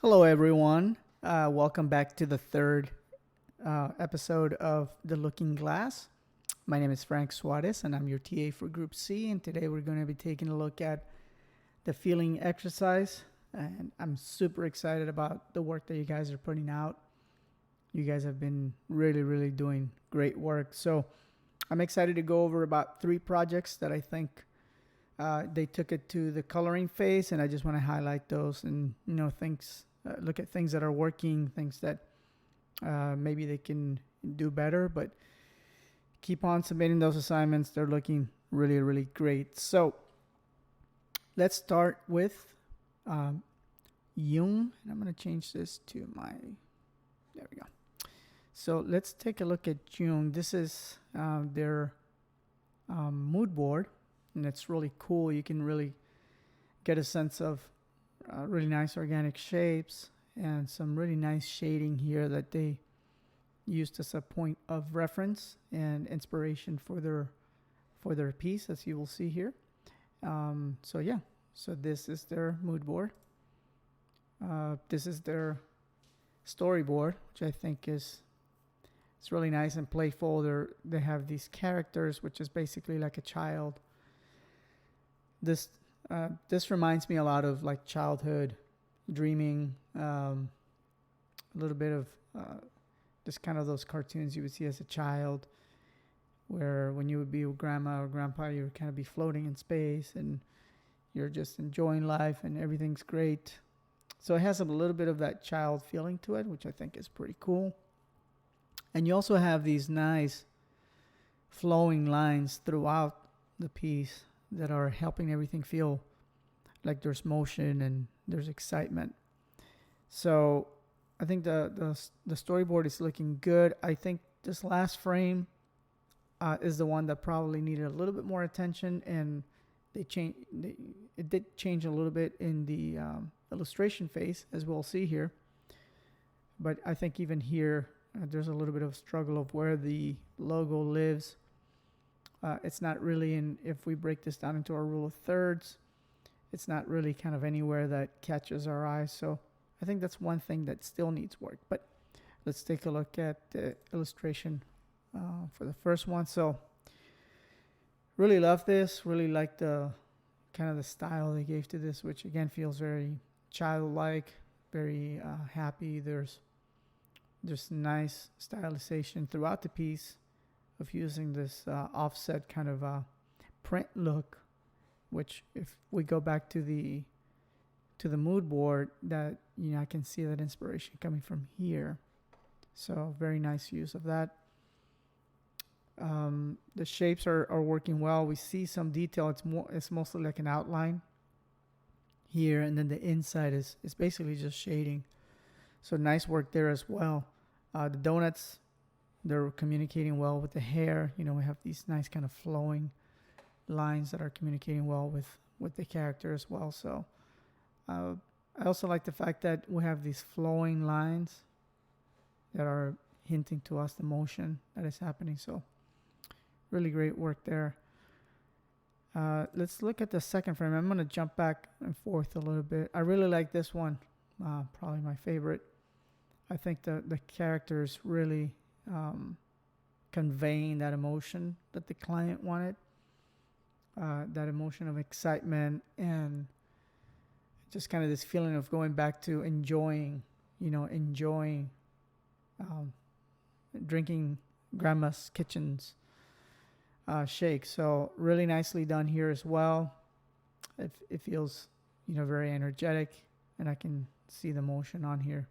Hello, everyone. Welcome back to the third episode of The Looking Glass. My name is Frank Suarez, and I'm your TA for Group C. And today we're going to be taking a look at the feeling exercise. And I'm super excited about the work that you guys are putting out. You guys have been really doing great work. So I'm excited to go over about 3 projects that I think they took it to the coloring phase, and I just want to highlight those and things. Look at things that are working, things that maybe they can do better, but keep on submitting those assignments. They're looking really great. So let's start with Jung. And I'm going to change this to there we go. So let's take a look at Jung. This is their mood board, and it's really cool. You can really get a sense of really nice organic shapes and some really nice shading here that they used as a point of reference and inspiration for their piece, as you will see here. So this is their mood board. This is their storyboard, which I think it's really nice and playful. They have these characters, which is basically like a child. This reminds me a lot of like childhood dreaming, a little bit of just kind of those cartoons you would see as a child, where when you would be with grandma or grandpa, you would kind of be floating in space and you're just enjoying life and everything's great. So it has a little bit of that child feeling to it, which I think is pretty cool. And you also have these nice flowing lines throughout the piece that are helping everything feel like there's motion and there's excitement. So I think the storyboard is looking good. I think this last frame is the one that probably needed a little bit more attention, and it did change a little bit in the illustration phase, as we'll see here. But I think even here, there's a little bit of struggle of where the logo lives. It's not really if we break this down into our rule of thirds, it's not really kind of anywhere that catches our eyes. So I think that's one thing that still needs work. But let's take a look at the illustration for the first one. So really love this. Really like the kind of the style they gave to this, which again feels very childlike, very happy. There's nice stylization throughout the piece of using this offset kind of print look, which if we go back to the mood board, that I can see that inspiration coming from here. So very nice use of that. The shapes are working well. We see some detail. It's mostly like an outline here, and then the inside is basically just shading. So nice work there as well. The donuts, they're communicating well with the hair. We have these nice kind of flowing lines that are communicating well with the character as well. So I also like the fact that we have these flowing lines that are hinting to us the motion that is happening. So really great work there. Let's look at the second frame. I'm going to jump back and forth a little bit. I really like this one, probably my favorite. I think the characters really conveying that emotion that the client wanted, that emotion of excitement and just kind of this feeling of going back to enjoying drinking grandma's kitchen's shake. So really nicely done here as well. It feels very energetic, and I can see the motion on here.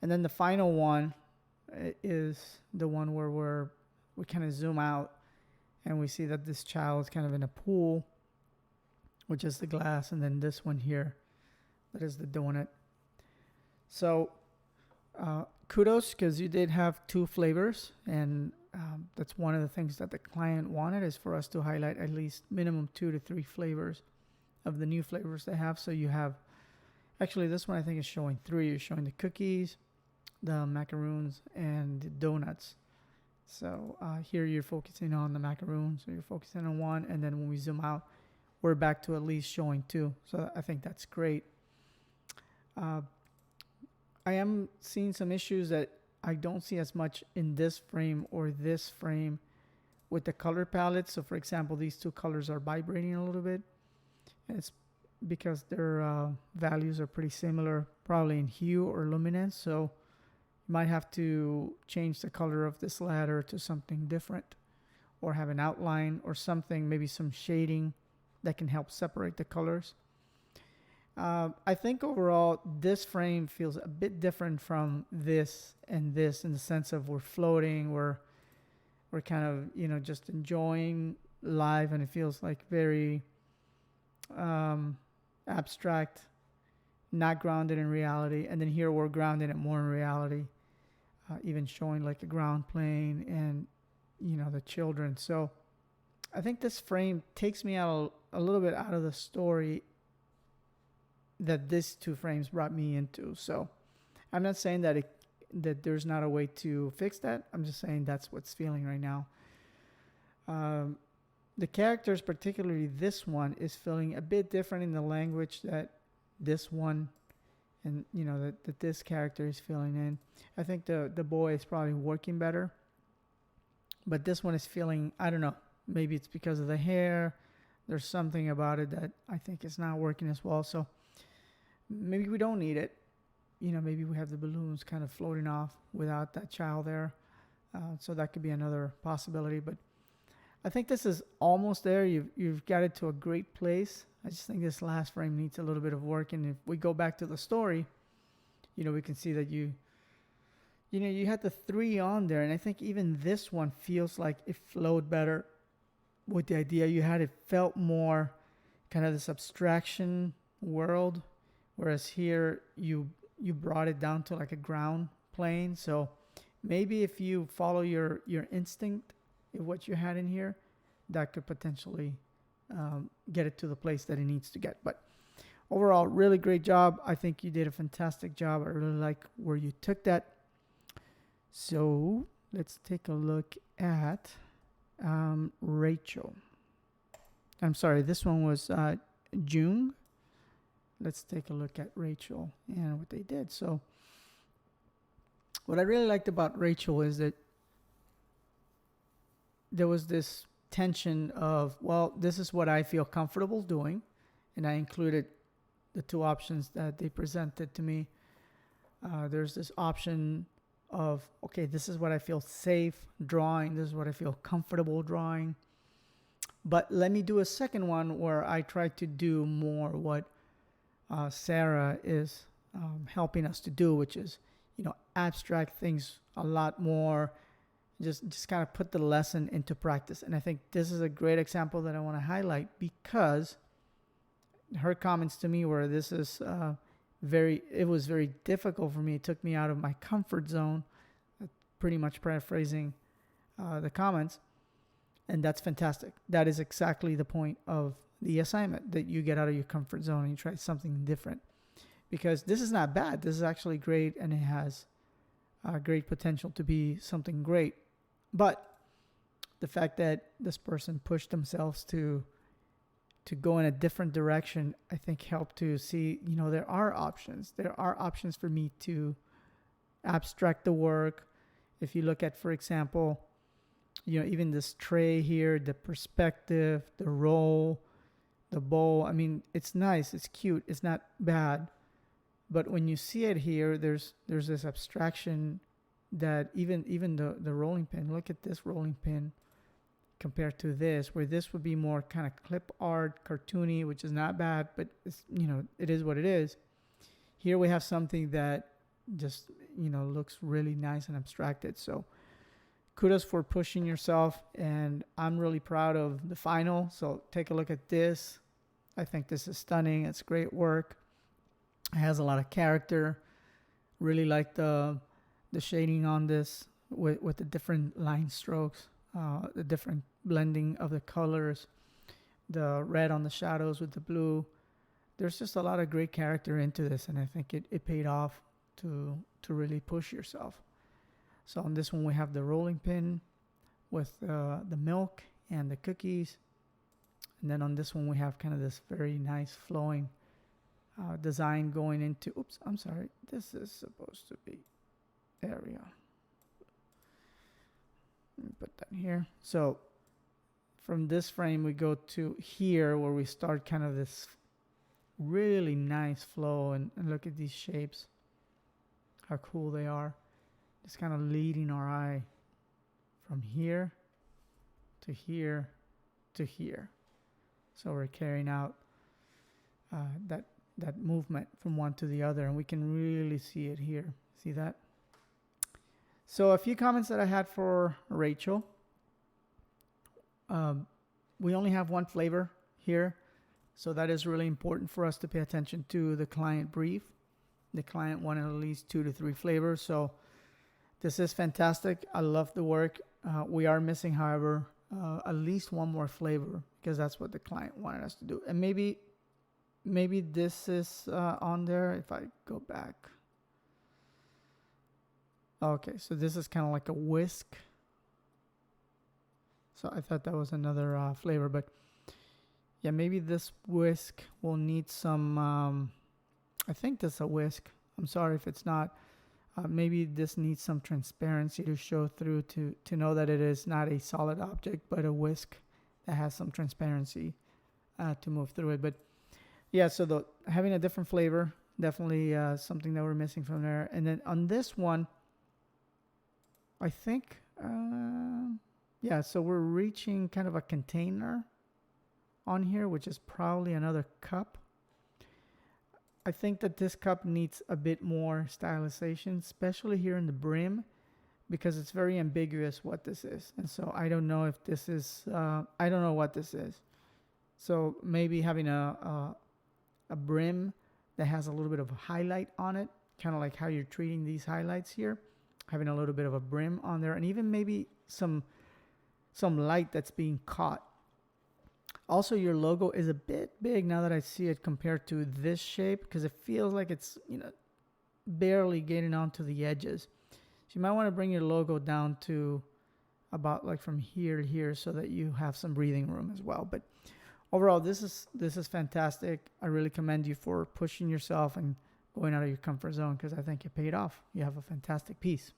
And then the final one is the one where we kind of zoom out and we see that this child is kind of in a pool, which is the glass, and then this one here, that is the donut. So kudos, because you did have 2 flavors, and that's one of the things that the client wanted, is for us to highlight at least minimum 2 to 3 flavors of the new flavors they have. So you have, actually this one I think is showing 3. You're showing the cookies, the macaroons, and the donuts. So here you're focusing on the macaroons, so you're focusing on 1, and then when we zoom out, we're back to at least showing 2. So I think that's great. Uh, I am seeing some issues that I don't see as much in this frame or this frame with the color palette. So for example, these two colors are vibrating a little bit. And it's because their values are pretty similar, probably in hue or luminance. So you might have to change the color of this ladder to something different, or have an outline or something, maybe some shading that can help separate the colors. I think overall this frame feels a bit different from this and this, in the sense of we're floating, we're kind of, just enjoying life, and it feels like very abstract, not grounded in reality. And then here we're grounded it more in reality, even showing like a ground plane and the children. So I think this frame takes me out a little bit out of the story that these two frames brought me into. So I'm not saying that that there's not a way to fix that. I'm just saying that's what's feeling right now. The characters, particularly this one, is feeling a bit different in the language that this one and that this character is feeling in. I think the boy is probably working better, but this one is feeling, I don't know, maybe it's because of the hair. There's something about it that I think is not working as well. So maybe we don't need it. Maybe we have the balloons kind of floating off without that child there. So that could be another possibility. But I think this is almost there. You've got it to a great place. I just think this last frame needs a little bit of work. And if we go back to the story, we can see that you had the 3 on there. And I think even this one feels like it flowed better with the idea you had. It felt more kind of this abstraction world. Whereas here you brought it down to like a ground plane. So maybe if you follow your instinct of what you had in here, that could potentially get it to the place that it needs to get. But overall, really great job. I think you did a fantastic job. I really like where you took that. So let's take a look at Rachel. I'm sorry, this one was Jung. Let's take a look at Rachel and what they did. So what I really liked about Rachel is that there was this tension of, well, this is what I feel comfortable doing. And I included the 2 options that they presented to me. There's this option of, okay, this is what I feel safe drawing. This is what I feel comfortable drawing. But let me do a second one where I try to do more what Sarah is helping us to do, which is, abstract things a lot more, just kind of put the lesson into practice. And I think this is a great example that I want to highlight, because her comments to me were, this is it was very difficult for me. It took me out of my comfort zone, pretty much paraphrasing the comments. And that's fantastic. That is exactly the point of the assignment, that you get out of your comfort zone and you try something different, because this is not bad. This is actually great, and it has great potential to be something great. But the fact that this person pushed themselves to go in a different direction, I think helped to see, there are options. There are options for me to abstract the work. If you look at, for example, even this tray here, the perspective, the roll, the bowl. I mean, it's nice, it's cute, it's not bad. But when you see it here, there's this abstraction that even the rolling pin, look at this rolling pin compared to this, where this would be more kind of clip art, cartoony, which is not bad, but it's, it is what it is. Here we have something that just, looks really nice and abstracted. So kudos for pushing yourself, and I'm really proud of the final. So take a look at this. I think this is stunning. It's great work. It has a lot of character. Really like the shading on this with the different line strokes, the different blending of the colors, the red on the shadows with the blue. There's just a lot of great character into this, and I think it paid off to really push yourself. So on this one, we have the rolling pin with the milk and the cookies. And then on this one, we have kind of this very nice flowing design going into, oops, I'm sorry. This is supposed to be, there we go. Let me put that here. So from this frame, we go to here where we start kind of this really nice flow, and look at these shapes, how cool they are. Just kind of leading our eye from here to here to here. So we're carrying out that movement from one to the other, and we can really see it here. See that? So a few comments that I had for Rachel. We only have one flavor here, so that is really important for us to pay attention to the client brief. The client wanted at least 2 to 3 flavors, so this is fantastic. I love the work. We are missing, however, at least one more flavor, because that's what the client wanted us to do. And maybe this is on there if I go back. Okay, so this is kind of like a whisk. So I thought that was another flavor, but yeah, maybe this whisk will need some, I think this is a whisk. I'm sorry if it's not. Maybe this needs some transparency to show through to know that it is not a solid object, but a whisk that has some transparency to move through it. But yeah, so having a different flavor, definitely something that we're missing from there. And then on this one, I think, yeah, so we're reaching kind of a container on here, which is probably another cup. I think that this cup needs a bit more stylization, especially here in the brim, because it's very ambiguous what this is. And so I don't know if this is, I don't know what this is. So maybe having a brim that has a little bit of a highlight on it, kind of like how you're treating these highlights here, having a little bit of a brim on there, and even maybe some light that's being caught. Also, your logo is a bit big now that I see it compared to this shape, because it feels like it's, barely getting onto the edges. So you might want to bring your logo down to about like from here to here, so that you have some breathing room as well. But overall, this is fantastic. I really commend you for pushing yourself and going out of your comfort zone, because I think it paid off. You have a fantastic piece.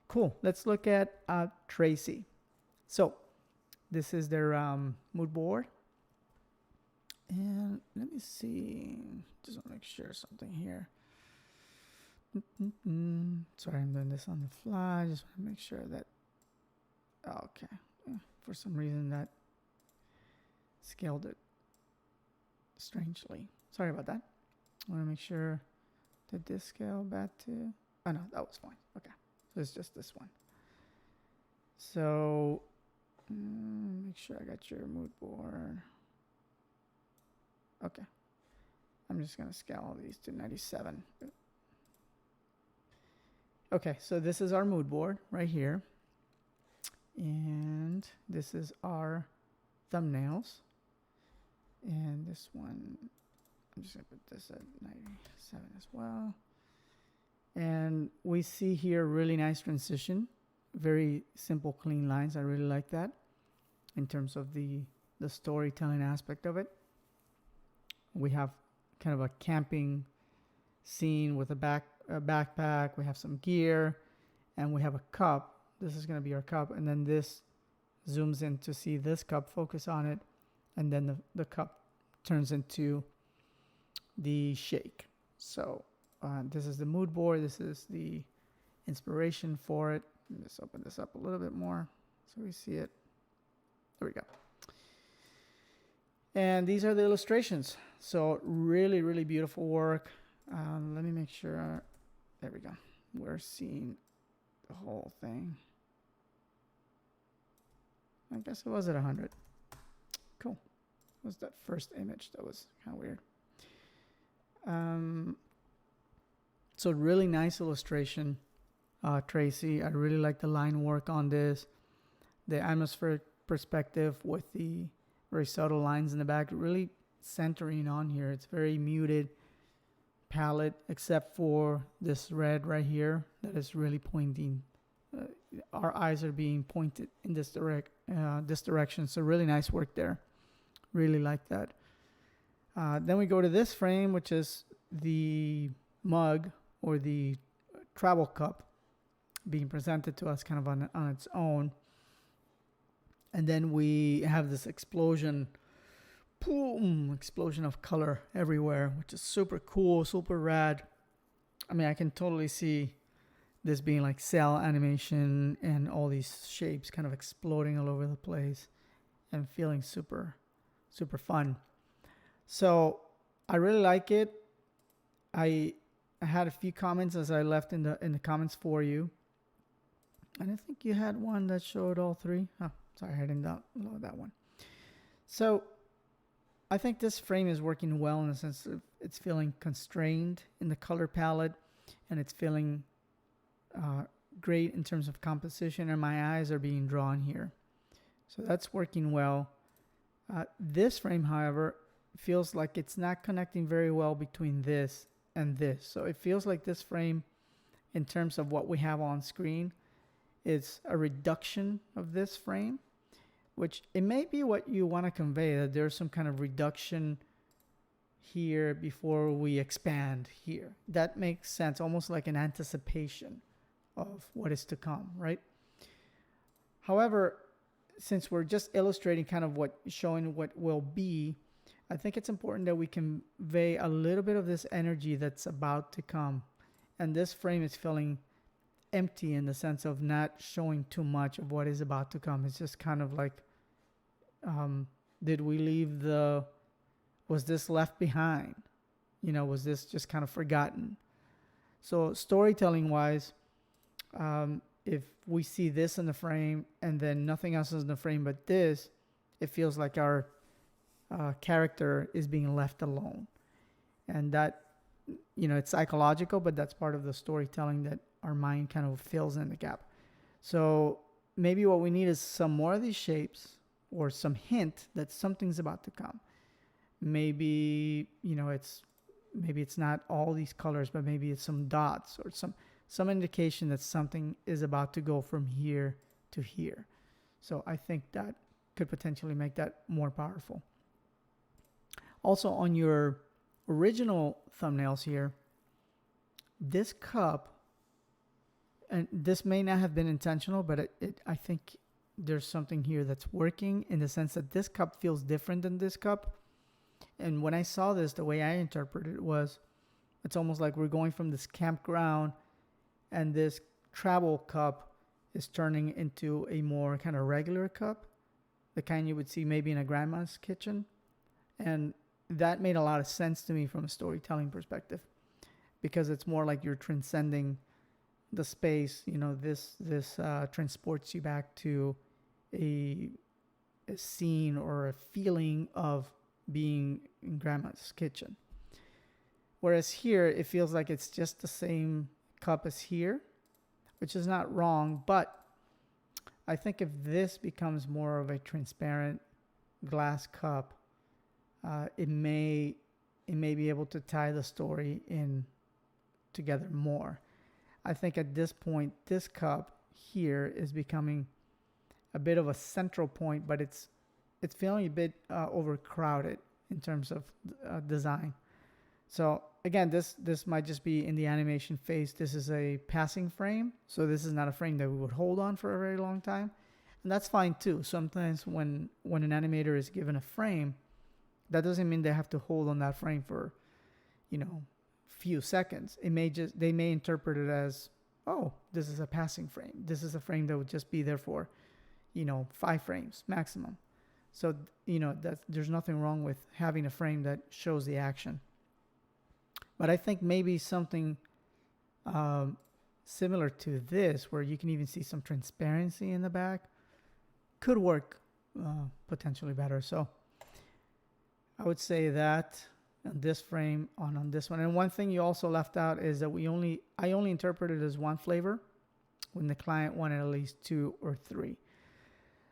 Cool. Let's look at Tracy. So this is their mood board. And let me see. Just want to make sure something here. Sorry, I'm doing this on the fly. Just want to make sure that. Okay. Yeah, for some reason that scaled it strangely. Sorry about that. I want to make sure. Did this scale back to? Oh, no, that was fine. Okay. So it's just this one. So make sure I got your mood board. Okay. I'm just going to scale all these to 97. Okay, so this is our mood board right here. And this is our thumbnails. And this one, I'm just going to put this at 97 as well. And we see here really nice transition. Very simple, clean lines. I really like that in terms of the storytelling aspect of it. We have kind of a camping scene with a backpack. We have some gear, and we have a cup. This is going to be our cup. And then this zooms in to see this cup, focus on it. And then the cup turns into the shake. So this is the mood board. This is the inspiration for it. Let me just open this up a little bit more so we see it. There we go. And these are the illustrations. So really, really beautiful work. Let me make sure. There we go. We're seeing the whole thing. I guess it was at 100. Cool. What was that first image? That was kind of weird. So really nice illustration, Tracy. I really like the line work on this. The atmospheric perspective with the very subtle lines in the back, really centering on here. It's very muted palette, except for this red right here that is really pointing. Our eyes are being pointed in this direction. So really nice work there. Really like that. Then we go to this frame, which is the mug or the travel cup being presented to us kind of on its own. And then we have this explosion, boom, explosion of color everywhere, which is super cool, super rad. I mean, I can totally see this being like cell animation and all these shapes kind of exploding all over the place and feeling super, super fun. So I really like it. I had a few comments as I left in the comments for you. And I think you had one that showed all three. Oh, sorry, I didn't download that one. So I think this frame is working well in the sense of it's feeling constrained in the color palette, and it's feeling great in terms of composition, and my eyes are being drawn here. So that's working well. This frame, however, feels like it's not connecting very well between this and this. So it feels like this frame, in terms of what we have on screen, is a reduction of this frame, which it may be what you want to convey, that there's some kind of reduction here before we expand here. That makes sense, almost like an anticipation of what is to come, right? However, since we're just illustrating kind of showing what will be, I think it's important that we convey a little bit of this energy that's about to come. And this frame is feeling empty in the sense of not showing too much of what is about to come. It's just kind of like, did we leave was this left behind? Was this just kind of forgotten? So storytelling wise, if we see this in the frame and then nothing else is in the frame but this, it feels like our character is being left alone. And that, it's psychological, but that's part of the storytelling that our mind kind of fills in the gap. So maybe what we need is some more of these shapes or some hint that something's about to come. Maybe, it's not all these colors, but maybe it's some dots or some indication that something is about to go from here to here. So I think that could potentially make that more powerful. Also, on your original thumbnails here, this cup, and this may not have been intentional, but I think there's something here that's working in the sense that this cup feels different than this cup. And when I saw this, the way I interpreted it was, it's almost like we're going from this campground, and this travel cup is turning into a more kind of regular cup, the kind you would see maybe in a grandma's kitchen. And that made a lot of sense to me from a storytelling perspective, because it's more like you're transcending the space. This transports you back to a scene or a feeling of being in grandma's kitchen. Whereas here, it feels like it's just the same cup as here, which is not wrong, but I think if this becomes more of a transparent glass cup, it may be able to tie the story in together more. I think at this point, this cup here is becoming a bit of a central point, but it's feeling a bit overcrowded in terms of design. So again, this might just be in the animation phase. This is a passing frame, so this is not a frame that we would hold on for a very long time, and that's fine too. Sometimes when an animator is given a frame, that doesn't mean they have to hold on that frame for, few seconds. They may interpret it as, oh, this is a passing frame. This is a frame that would just be there for, 5 frames maximum. So, there's nothing wrong with having a frame that shows the action. But I think maybe something similar to this, where you can even see some transparency in the back, could work potentially better. So I would say that on this frame, on this one. And one thing you also left out is that I only interpreted it as one flavor when the client wanted at least 2 or 3.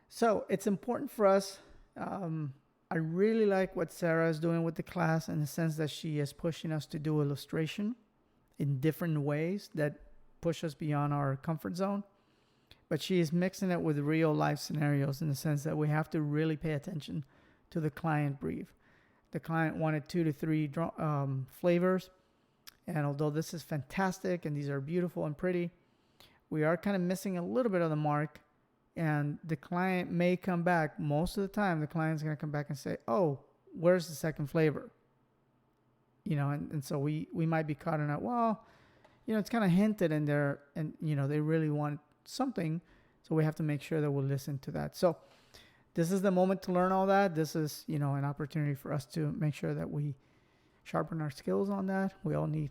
So it's important for us. I really like what Sarah is doing with the class, in the sense that she is pushing us to do illustration in different ways that push us beyond our comfort zone. But she is mixing it with real life scenarios, in the sense that we have to really pay attention to the client brief. the client wanted 2 to 3 flavors. And although this is fantastic and these are beautiful and pretty, we are kind of missing a little bit of the mark. And the client may come back. Most of the time, the client's going to come back and say, oh, where's the second flavor? And so we might be caught in that, well, it's kind of hinted in there, and, they really want something. So we have to make sure that we'll listen to that. So this is the moment to learn all that. This is, an opportunity for us to make sure that we sharpen our skills on that. We all need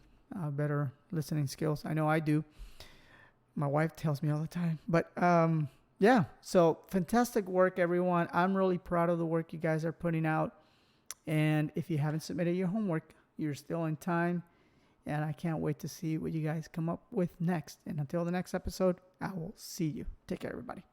better listening skills. I know I do. My wife tells me all the time. But yeah, so fantastic work, everyone. I'm really proud of the work you guys are putting out. And if you haven't submitted your homework, you're still in time. And I can't wait to see what you guys come up with next. And until the next episode, I will see you. Take care, everybody.